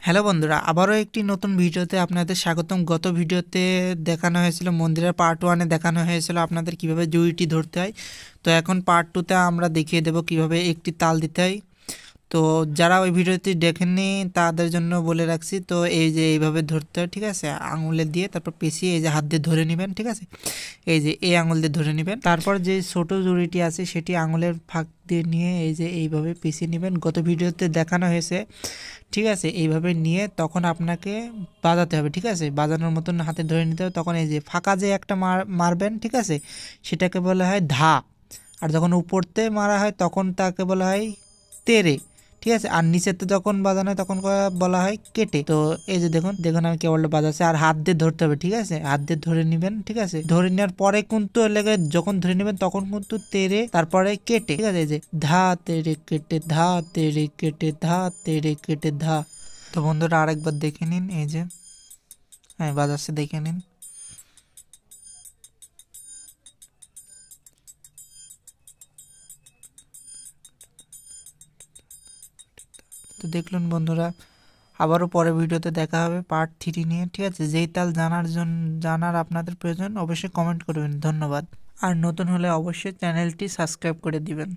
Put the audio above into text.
Hello বন্ধুরা, আবারও একটি নতুন ভিডিওতে আপনাদের স্বাগতম। গত ভিডিওতে দেখানো হয়েছিল মন্দিরের পার্ট 1-এ দেখানো হয়েছিল আপনাদের কিভাবে জুইটি ধরতে হয়। তো এখন পার্ট 2-তে আমরা দেখিয়ে দেব কিভাবে একটি তাল দিতে হয়। তো যারা ওই ভিডিওটি দেখেননি তাদের জন্য বলে রাখছি। তো এই যে এইভাবে ধরতে হয়, ঠিক আছে, আঙুলে দিয়ে তারপর পেঁচিয়ে এই যে হাত দিয়ে ধরে নেবেন, ঠিক আছে। এই যে এই আঙুল দিয়ে ধরে নেবেন, তারপর যে ছোট জুড়িটি আছে সেটি আঙুলের ফাঁক দিয়ে নিয়ে এই যে এইভাবে পেঁচিয়ে নেবেন। গত ভিডিওতে দেখানো হয়েছে, ঠিক আছে। এইভাবে নিয়ে তখন আপনাকে বাজাতে হবে, ঠিক আছে, বাজানোর মতন হাতে ধরে নিতে হবে। তখন এই যে ফাঁকা যে একটা মারবেন, ঠিক আছে, সেটাকে বলা হয় ধা। আর যখন উপরতে মারা হয় তখন তাকে বলা হয় তেরে, ঠিক আছে। আর নিচেতে যখন বাজানো হয় তখন বলা হয় কেটে। তো এই যে দেখুন দেখুন আমি কেবল বাজাচ্ছি, আর হাত দিয়ে ধরতে হবে, ঠিক আছে, হাত দিয়ে ধরে নেবেন, ঠিক আছে। ধরে নেওয়ার পরে কিন্তু লেগে যখন ধরে নেবেন তখন কিন্তু তেরে তারপরে কেটে, ঠিক আছে। এই যে ধা তেরে কেটে, ধা তেরে কেটে, ধা তেরে কেটে, ধা। তো বন্ধুরা আরেকবার দেখে নিন, এই যে হ্যাঁ বাজাচ্ছে, দেখে নিন। তো দেখলুন বন্ধুরা, আবারও পরের ভিডিওতে দেখা হবে পার্ট 3 নিয়ে, ঠিক আছে। যেই তাল জানার আপনাদের প্রয়োজন অবশ্যই কমেন্ট করবেন। ধন্যবাদ। আর নতুন হলে অবশ্যই চ্যানেলটি সাবস্ক্রাইব করে দিবেন।